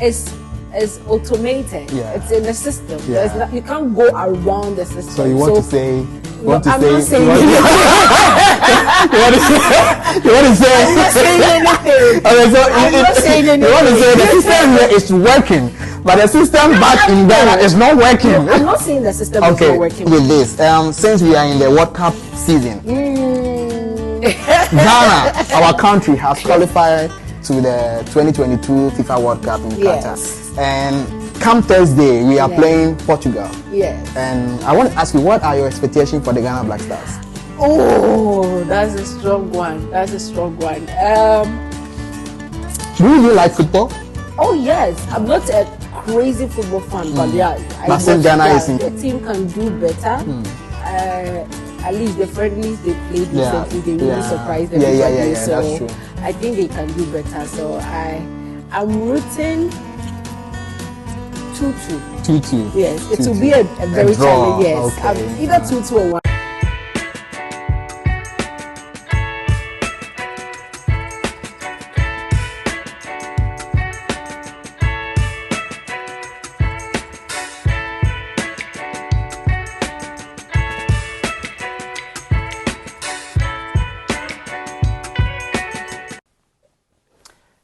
is automated. Yeah. It's in the system. Yeah. You can't go around the system. So you want to say? I'm not saying anything. You want to say? I'm not saying anything. Okay, so I'm not saying anything. You want to say the system here is working, but the system back in Ghana is not working. No, I'm not saying the system is not working. With this, since we are in the World Cup season, Ghana, our country, has qualified to the 2022 FIFA World Cup in Qatar. And come Thursday, we are playing Portugal. Yes. And I want to ask you, what are your expectations for the Ghana Black Stars? Oh, that's a strong one. That's a strong one. Do you like football? Oh yes, I'm not a crazy football fan, but yeah, but since Ghana is in, the team can do better. At least the friendlies they played recently, they really surprised everybody. So that's true. I think they can do better. So I'm rooting 2-2. 2-2. Yes, it will be a very challenging. Yes, okay. Either 2-2 or 1.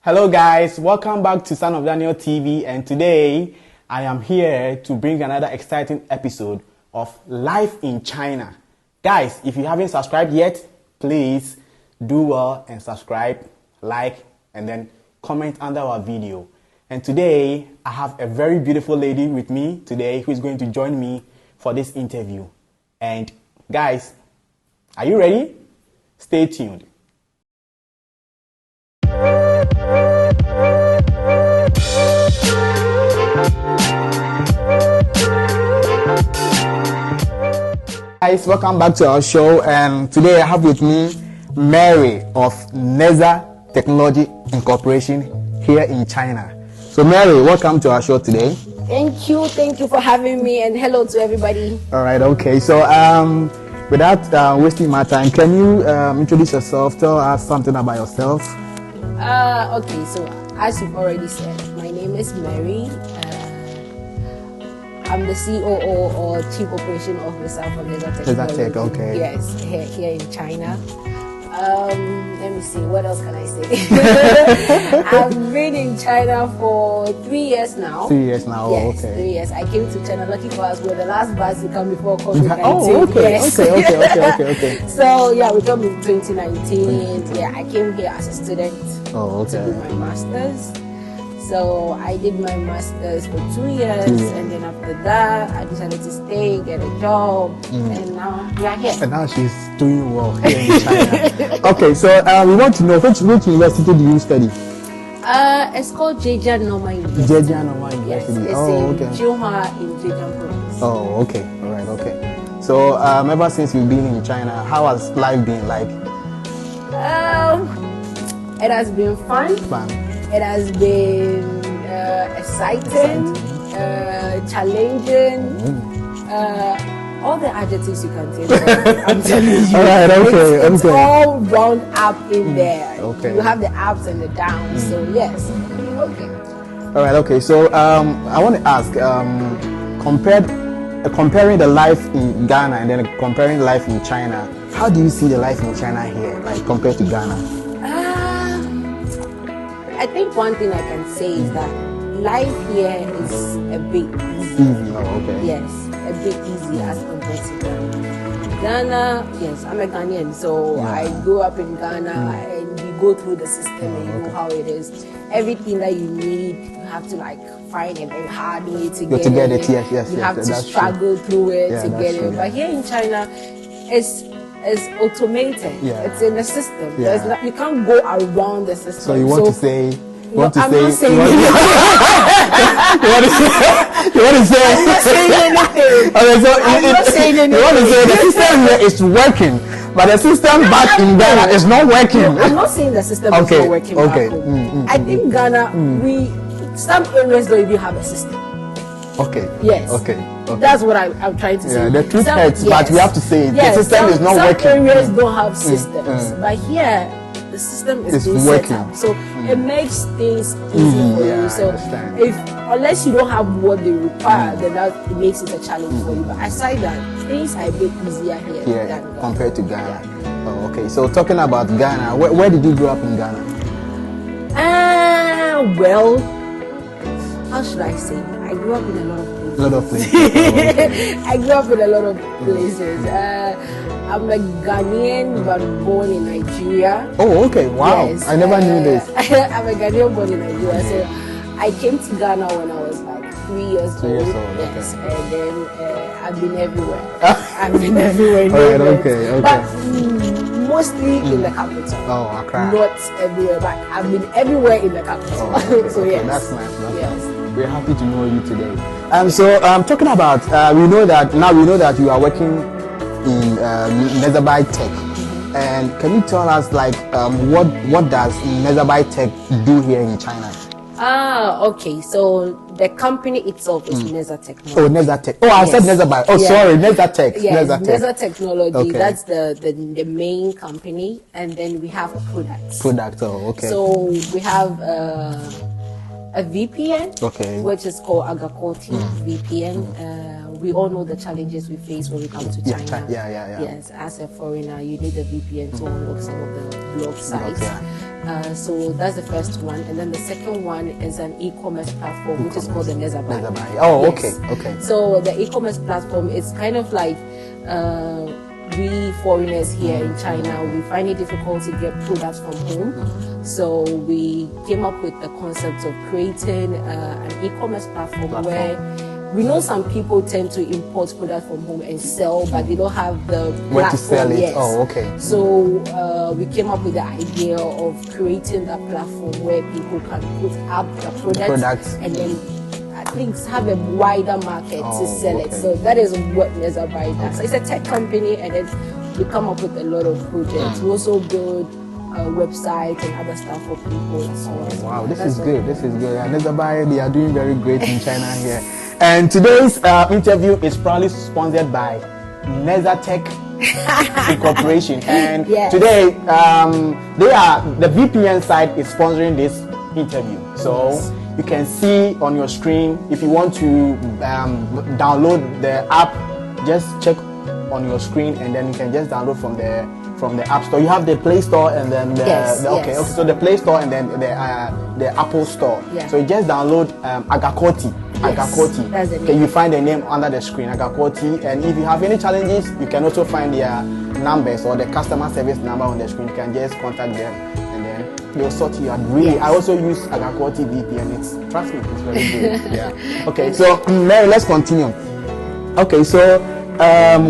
Hello guys, welcome back to Son of Daniel TV, and today I am here to bring another exciting episode of Life in China. Guys, if you haven't subscribed yet, please do well and subscribe, like, and then comment under our video. And today I have a very beautiful lady with me today who is going to join me for this interview. And guys, are you ready? Stay tuned. Guys, welcome back to our show, and today I have with me Mary of Neza Technology Incorporation here in China. So Mary, welcome to our show today. Thank you for having me, and hello to everybody. All right, okay. So without wasting my time, can you introduce yourself? Tell us something about yourself. Okay, so as you've already said, my name is Mary. I'm the C.O.O. or Chief Operation Officer for Neza Tech. Okay. Yes, here in China. Let me see, what else can I say? I've been in China for 3 years now. 3 years now, yes, okay. 3 years. I came to China, lucky for us, we're the last batch to come before COVID-19. Oh, okay, yes. okay. So, yeah, we come in 2019. Yeah, I came here as a student to do my master's. So I did my master's for 2 years, and then after that, I decided to stay, get a job, and now we are here. And now she's doing well here in China. Okay, so we want to know which university do you study? It's called Zhejiang Normal University. Zhejiang Normal University. Yes, it's in Zhejiang in Zhejiang province. Oh, okay. All right, okay. So ever since you've been in China, how has life been like? It has been fun. It has been exciting, challenging, all the adjectives you can take. I'm telling you. All right, okay, it's all round up in there. Okay. You have the ups and the downs. So yes, okay. All right, okay. So I want to ask, comparing the life in Ghana and then comparing life in China, how do you see the life in China here, like compared to Ghana? I think one thing I can say is that life here is a bit easy. Yes, a bit easy as compared to Ghana. Ghana, yes, I'm a Ghanaian, so I grew up in Ghana and you go through the system and you know how it is. Everything that you need, you have to like find a very hard way to get it. Yes, you have to struggle through it to get it. But here in China, it's automated. It's in the system. You can't go around the system. So you want to say? I'm not saying anything. Okay, so I'm not saying anything. You want to say the system here is working, but the system back in Ghana is not working. I'm not saying the system is not working back home. I think Ghana, some areas don't even have a system. Okay. Yes. Okay. That's what I'm trying to say. Yeah, the truth hurts, but we have to say the system is not working. Some areas don't have systems, but here the system is being working. set up. So it makes things easy for you. So unless you don't have what they require, then it makes it a challenge for you. But aside that, things are a bit easier here than compared to Ghana. Oh, okay. So talking about Ghana, where did you grow up in Ghana? Well, how should I say? I grew up in a lot of places. I grew up in a lot of places. I'm a Ghanaian but born in Nigeria. Oh, okay. Wow. Yes, I never knew this. I'm a Ghanaian born in Nigeria. So I came to Ghana when I was like 3 years old. Yes. Okay. And then I've been everywhere. I've been everywhere. Right, okay. But mostly in the capital. Oh, Accra. Not everywhere, but I've been everywhere in the capital. Oh, okay. So yes. That's nice. Nice. We're happy to know you today. So talking about, we know that you are working in Netherby Tech. And can you tell us like what does Netherby Tech do here in China? Okay. So the company itself is Neza Technology. Oh, Neza Tech. Oh, I said Netherby. Oh, sorry, Neza Tech. Yes, Neza Technology. Okay. That's the main company, and then we have products. Oh, okay. So we have a VPN, which is called AGAKOTI VPN. We all know the challenges we face when we come to China. Yeah. Yes, as a foreigner, you need a VPN to unlock some of the blog sites. So that's the first one, and then the second one is an e-commerce platform, which is called the Netherby. Oh, yes. Okay. So the e-commerce platform is kind of like we foreigners here in China, we find it difficult to get products from home. So we came up with the concept of creating an e-commerce platform where we know some people tend to import products from home and sell, but they don't have the where to sell it. Yes. Oh, okay. So we came up with the idea of creating that platform where people can put up the products and then at least have a wider market to sell it. So that is what Netherby does. So it's a tech company, and then we come up with a lot of projects. We also build websites and other stuff for people as well. Wow, this is good. Netherby, they are doing very great in China here. And today's interview is proudly sponsored by Neza Tech Incorporation. And today, the VPN site is sponsoring this interview. So you can see on your screen, if you want to download the app, just check on your screen, and then you can just download from the App Store. You have the Play Store and then okay. So the Play Store and then the Apple Store. So you just download AGAKOTI. AGAKOTI. Okay, you find the name under the screen, AGAKOTI. And if you have any challenges, you can also find their numbers or the customer service number on the screen. You can just contact them, and then they'll sort you out. Really, I also use AGAKOTI VPN. Trust me, it's very good. Okay, so Mary, let's continue. Okay, so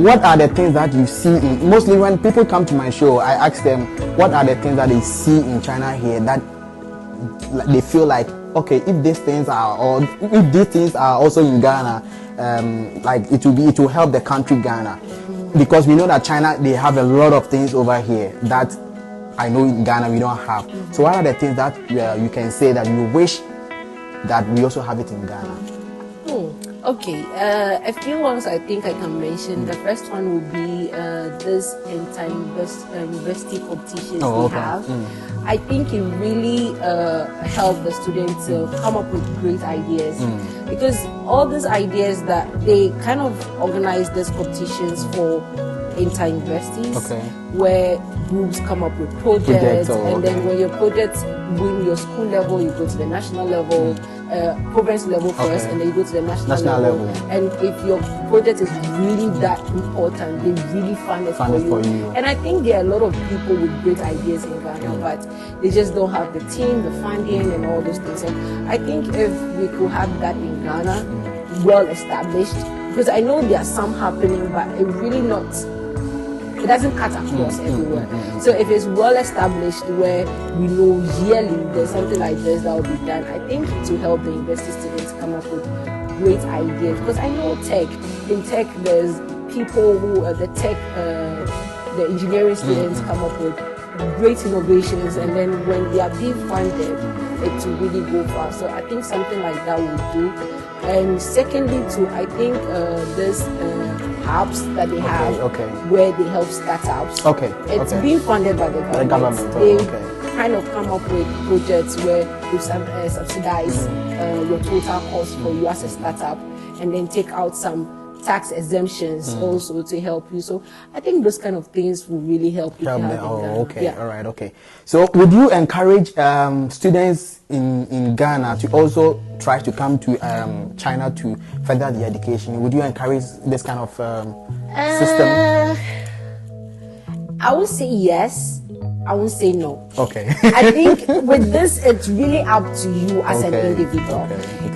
what are the things that you see mostly when people come to my show? I ask them what are the things that they see in China here that they feel like, okay, if these things are, or if these things are also in Ghana, like it will help the country Ghana, because we know that China, they have a lot of things over here that I know in Ghana we don't have. So what are the things that you can say that you wish that we also have it in Ghana? Okay, a few ones I think I can mention. The first one would be this inter-university competitions we have. I think it really helped the students come up with great ideas, because all these ideas that they kind of organize these competitions for inter-universities, where groups come up with projects, and then when your projects win your school level, you go to the national level, province level first, and then you go to the national level. And if your project is really that important, they really fund it for you. And I think there are a lot of people with great ideas in Ghana, but they just don't have the team, the funding, and all those things. So I think if we could have that in Ghana, well established, because I know there are some happening, but it really not. It doesn't cut across everywhere. So if it's well established, where we know yearly there's something like this that will be done, I think to help the university students come up with great ideas. Because I know in tech there's people who are the engineering students come up with great innovations, and then when they are being funded, it will really go far. So I think something like that will do. And secondly, too, I think this hubs that they have, where they help startups. It's being funded by the government. kind of come up with projects where you subsidize your total cost for you as a startup, and then take out some tax exemptions also to help you. So I think those kind of things will really help you. Okay. Yeah. All right. Okay. So would you encourage students in Ghana to also try to come to China to further their education? Would you encourage this kind of system? I would say yes. I won't say no. Okay. I think with this, it's really up to you as an individual.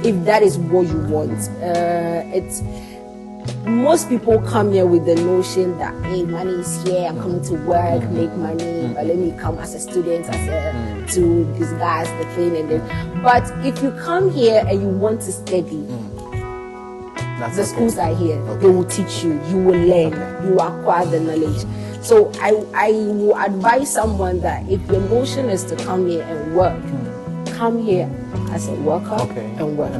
If that is what you want. Most people come here with the notion that, hey, money is here, I'm coming to work, make money, but let me come as a student to disguise the thing. And then, but if you come here and you want to study, the schools are here. They will teach you, you will learn, you will acquire the knowledge. So I will advise someone that if your notion is to come here and work, come here as a worker and work.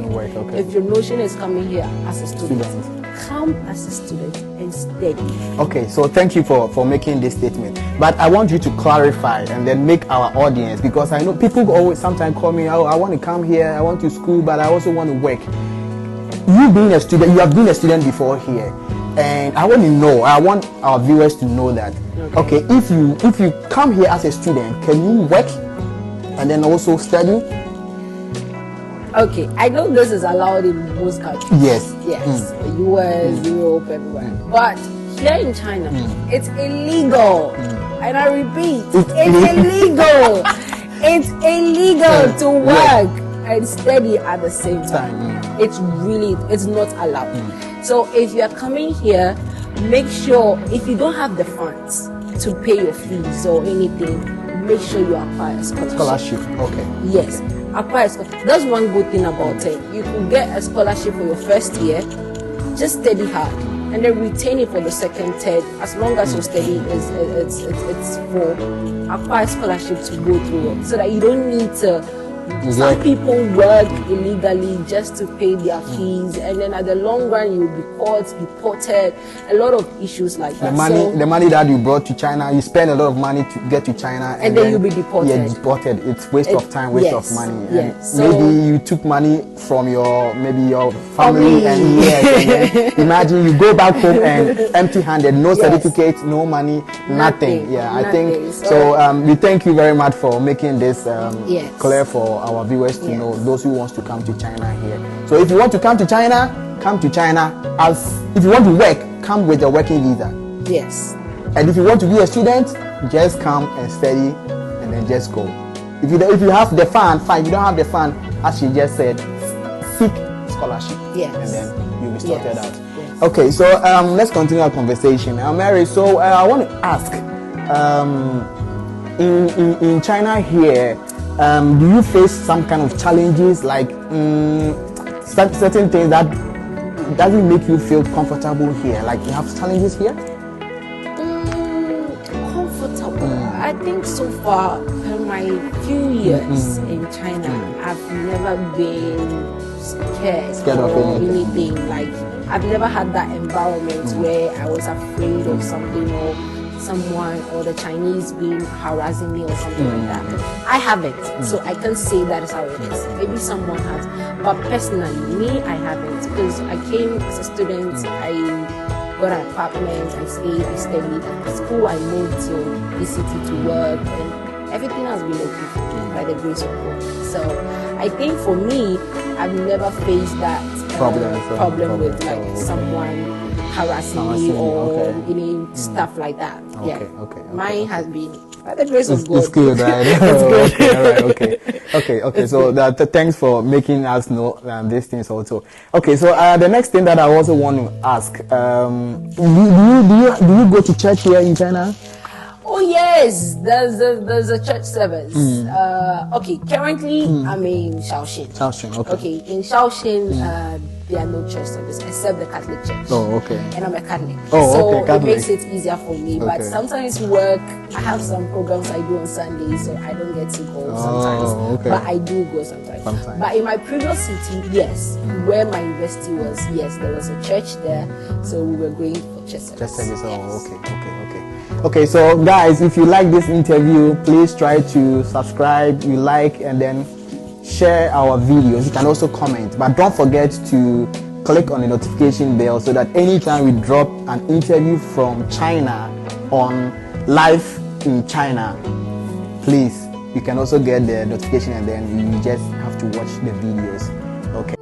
If your notion is coming here as a student, come as a student and study. Okay, so thank you for making this statement. But I want you to clarify and then make our audience, because I know people always sometimes call me, oh, I want to come here, I want to school, but I also want to work. You being a student, you have been a student before here, and I want to know, I want our viewers to know that, okay, if you come here as a student, can you work and then also study? Okay, I know this is allowed in most countries. Yes. US, Europe, everywhere. But here in China, it's illegal. And I repeat, it's illegal. It's illegal to work and study at the same time. It's not allowed. So if you are coming here, make sure, if you don't have the funds to pay your fees or anything, make sure you acquire a scholarship. Okay. Yes. That's one good thing about it. You can get a scholarship for your first year, just study hard, and then retain it for the second, third. As long as your study it's for acquire scholarship to go through it, so that you don't need to. Some people work illegally just to pay their fees, and then at the long run you'll be caught, deported, a lot of issues like that. The money that you brought to China, you spend a lot of money to get to China, and then you'll be deported. Yeah, deported. It's waste of time, waste of money. Yes. Maybe you took money from your family, and then imagine you go back home and empty-handed, no certificate, no money, nothing. I think so. We thank you very much for making this clear for our viewers to know, those who wants to come to China here. So if you want to come to China, come to China. If you want to work, come with a working visa. Yes. And if you want to be a student, just come and study and then just go. If you have the fund, fine. If you don't have the fund, as she just said, seek scholarship. Yes. And then you'll be sorted out. Yes. Okay, so let's continue our conversation. Mary, so I want to ask, in China here, do you face some kind of challenges, like certain things that doesn't make you feel comfortable here? Like you have challenges here? Comfortable. I think so far in my few years in China, I've never been scared of anything. Like I've never had that environment where I was afraid of something or someone or the Chinese being harassing me or something like that. I haven't, so I can't say that is how it is. Maybe someone has, but personally, me, I haven't, because I came as a student, I got an apartment, I stayed, I studied. At school, I moved to the city to work, and everything has been okay for me by the grace of God. So I think for me, I've never faced that problem with like someone harassing me or stuff like that. Mine has been by the grace of God. It's good, right? It's good. Okay. So thanks for making us know these things also. Okay, so the next thing that I also want to ask, do you go to church here in China? Oh yes, there's a church service. Okay, currently I'm in Shaoxing. Okay. Okay, in Shaoxing, there are no church service except the Catholic Church. Oh, okay. And I'm a Catholic. Oh, so okay, Catholic. it makes it easier for me. But sometimes work, I have some programs I do on Sundays, so I don't get to go sometimes. Okay. But I do go sometimes. But in my previous city, yes, where my university was, yes, there was a church there. So we were going for church service. Church service. Oh, okay. Okay, so guys, if you like this interview, please try to subscribe, you like, and then share our videos. You can also comment, but don't forget to click on the notification bell so that anytime we drop an interview from China on Life in China, please, you can also get the notification, and then you just have to watch the videos. Okay.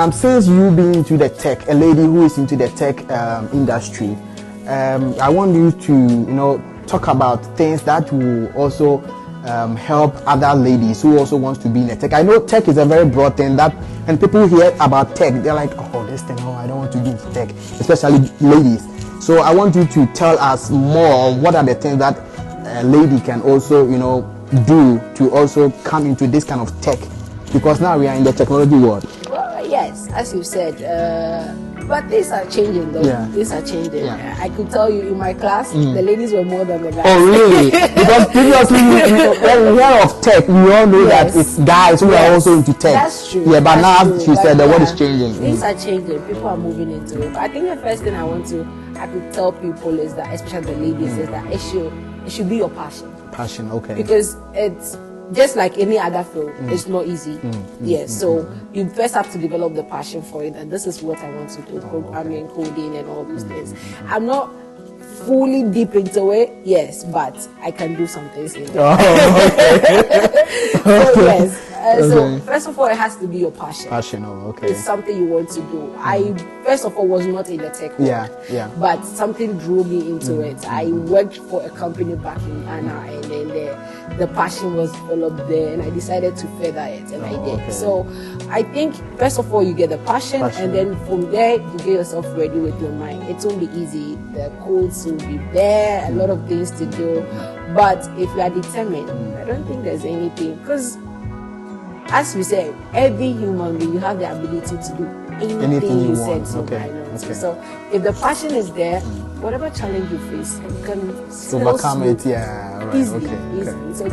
Since you being into the tech, a lady who is into the tech industry, I want you to talk about things that will also help other ladies who also wants to be in the tech. I know tech is a very broad thing that when people hear about tech, they're like, oh, this thing, no, I don't want to be in tech, especially ladies. So I want you to tell us more. What are the things that a lady can also do to also come into this kind of tech? Because now we are in the technology world. Yes, as you said, but things are changing though. Yeah. Things are changing. Yeah. I could tell you in my class, the ladies were more than the guys. Oh, really? Because previously, when we hear of tech, we all know that it's guys who are also into tech. That's true. Yeah, but That's now true. she said the world is changing. Things are changing. People are moving into it. But I think the first thing I could tell people is that, especially the ladies, is that it should be your passion. Passion, okay. Because it's just like any other field, it's not easy. So you first have to develop the passion for it, and this is what I want to do: programming, coding, and all those things. I'm not fully deep into it, yes, but I can do some things in it. So yes. So first of all, it has to be your passion. It's something you want to do. I first of all was not in the tech world, but something drew me into it. I worked for a company back in Ghana, and then the passion was developed there, and I decided to further it, and I did. So I think first of all you get the passion, and then from there you get yourself ready with your mind. It won't be easy. The codes will be there, a lot of things to do, but if you are determined, I don't think there's anything, because as we said, every human being, you have the ability to do anything you set your mind onto. So if the passion is there, whatever challenge you face, you can still overcome it. Easily. So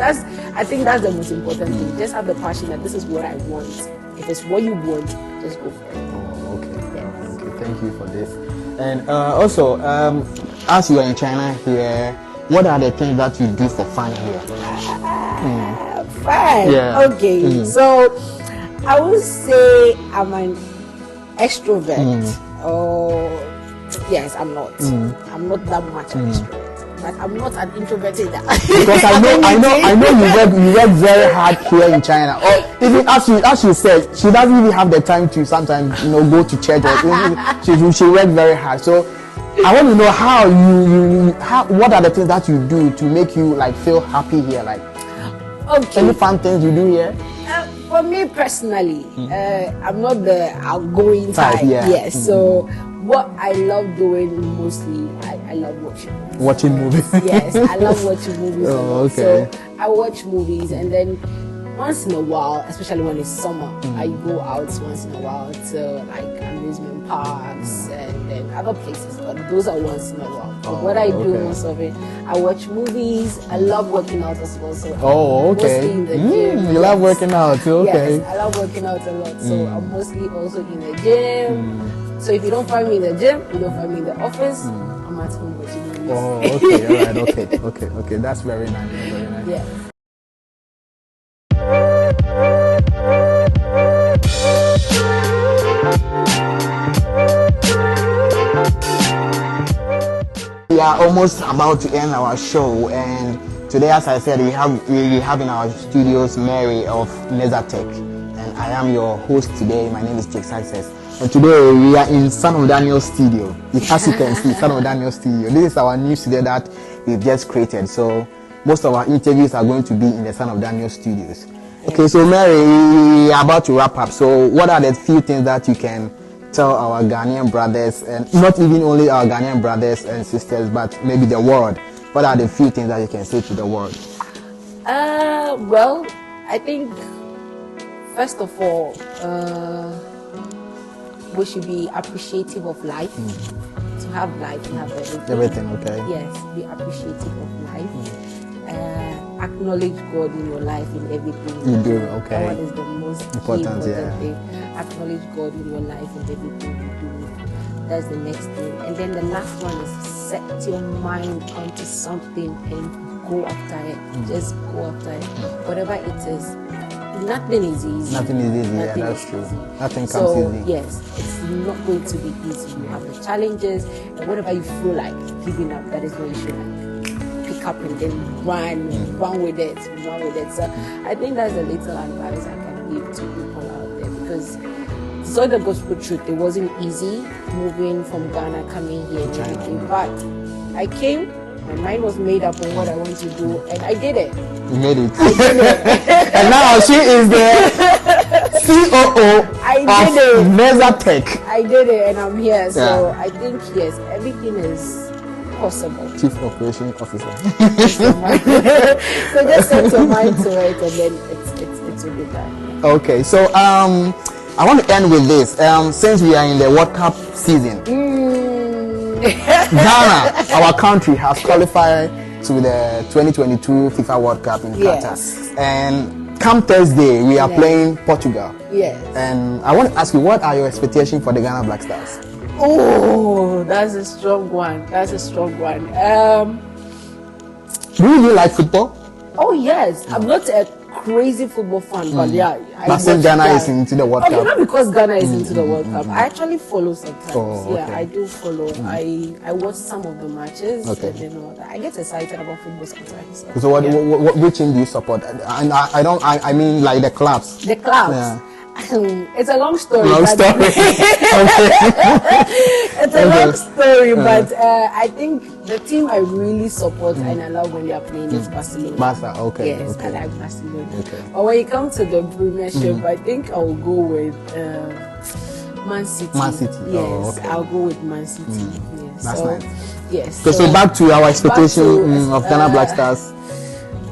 I think that's the most important thing. Just have the passion that this is what I want. If it's what you want, just go for it. Okay, thank you for this. And also, as you are in China here, what are the things that you do for fun here? Fun. Okay. So I would say I'm an extrovert. Oh, yes, I'm not. I'm not that much an extrovert, but I'm not an introvert either. Because I know you work very hard here in China. Or even as you said, she doesn't even have the time to sometimes go to church. Or she works very hard. So I want to know how what are the things that you do to make you feel happy here, any fun things you do here? For me personally, I'm not the outgoing type. So what I love doing mostly, I love watching movies. Yes, I love watching movies. So I watch movies, and then once in a while, especially when it's summer, I go out once in a while to amusement parks and then other places, but those are once in a while. But what I do most of it, I watch movies. I love working out as well. So mostly in the gym. You love working out, okay? Yes, I love working out a lot. So I'm mostly also in the gym. So if you don't find me in the gym, you don't find me in the office, I'm at home watching movies. Okay. That's very nice. Very nice. Yeah. We are almost about to end our show, and today, as I said, we have in our studios Mary of Neza Tech, and I am your host today. My name is Jake Success. And today we are in Son of Daniel studio. As you can see, Son of Daniel studio. This is our new studio that we've just created. So most of our interviews are going to be in the Son of Daniel studios. Okay, so Mary, we are about to wrap up. So what are the few things that you can tell our Ghanaian brothers, and not even only our Ghanaian brothers and sisters, but maybe the world? What are the few things that you can say to the world? Well, I think first of all, we should be appreciative of life. To have life, you have everything. Everything, okay. Yes, be appreciative of life. Acknowledge God in your life, in everything you do. Okay. That is the most important thing. Acknowledge God in your life in everything you do. That's the next thing. And then the last one is set your mind onto something and go after it. Just go after it. Whatever it is. Nothing is easy. Nothing is easy. Nothing that's is true. Easy. Nothing comes so, easy. Yes, it's not going to be easy. You have the challenges, and whatever you feel like giving up, that is what you should pick up and then run with it. So I think that's a little advice I can give to people out there, because so the gospel truth, it wasn't easy moving from Ghana, coming here and everything. But I came, my mind was made up on what I want to do, and I did it. You made it. I did it. And now she is the C.O.O. of Netherby Tech. I did it, and I'm here. So I think, yes, everything is possible. Chief Operation Officer. So just set your mind to it, and then it will be done. Okay, so I want to end with this. Since we are in the World Cup season, Ghana, our country, has qualified to the 2022 FIFA World Cup in Qatar. And come Thursday, we are playing Portugal. Yes. And I want to ask you, what are your expectations for the Ghana Black Stars? Oh, that's a strong one. Do you really like football? Oh, yes. I'm not a crazy football fan, but But since Ghana is into the World Cup. Not because Ghana is into the World Cup. I actually follow sometimes. Oh, okay. Yeah, I do follow. I watch some of the matches. Okay. And then all that. I get excited about football sometimes. So which team do you support? And I mean like the clubs. The clubs. Yeah. It's a long story. Long story. It's a long story, but I think the team I really support and I love when they are playing is Barcelona. Barca, okay. Yes, okay. I like Barcelona. Okay. But when it comes to the Premiership, I think I will go with Man City. Man City. Yes, oh, okay. I'll go with Man City. Yes. That's nice. Yes. So back to our expectation of Ghana Black Stars.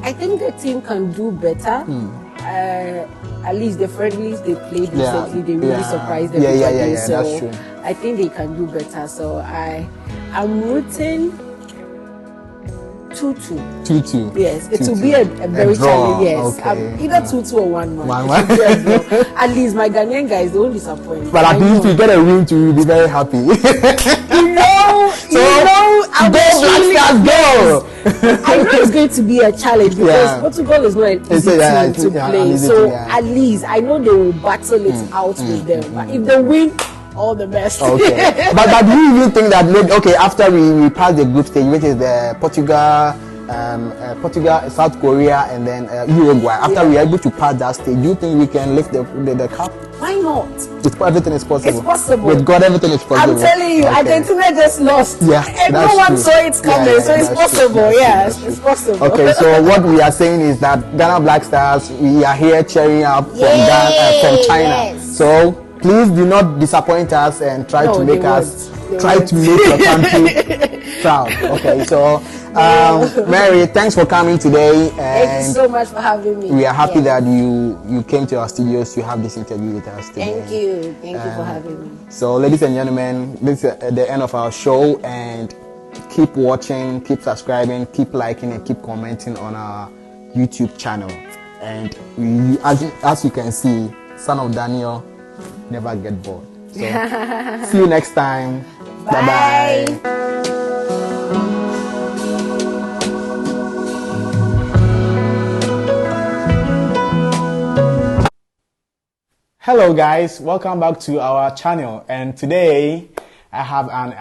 I think the team can do better. At least the friendlies they played recently, they really surprised everybody. So that's true. I think they can do better. So I'm rooting 2-2. 2-2. Yes, it will be a very challenging. Yes, okay. Either 2-2 or 1-1. 1-1. At least my Ghanaian guys don't disappoint. But at least you get a win to be very happy. I know it's going to be a challenge because Portugal is not an easy team to play. So at least I know they will battle it out with them. But if they win, all the best. Okay. but do you even think that maybe after we pass the group stage, which is the Portugal, South Korea, and then Uruguay, after we are able to pass that stage, do you think we can lift the cup? Why not? Everything is possible. It's possible. With God, everything is possible. I'm telling you, Argentina just lost. Yeah, everyone saw it coming, so it's possible. Yes, it's possible. Okay, so what we are saying is that Ghana Black Stars, we are here cheering up from China. Yes. So please do not disappoint us and try to make your country proud. Okay, so Mary, thanks for coming today. And thank you so much for having me. We are happy that you came to our studios to have this interview with us today. Thank you for having me. So, ladies and gentlemen, this is the end of our show, and keep watching, keep subscribing, keep liking, and keep commenting on our YouTube channel. And as you can see, Son of Daniel never get bored. So, see you next time. Bye bye. Hello guys, welcome back to our channel, and today I have an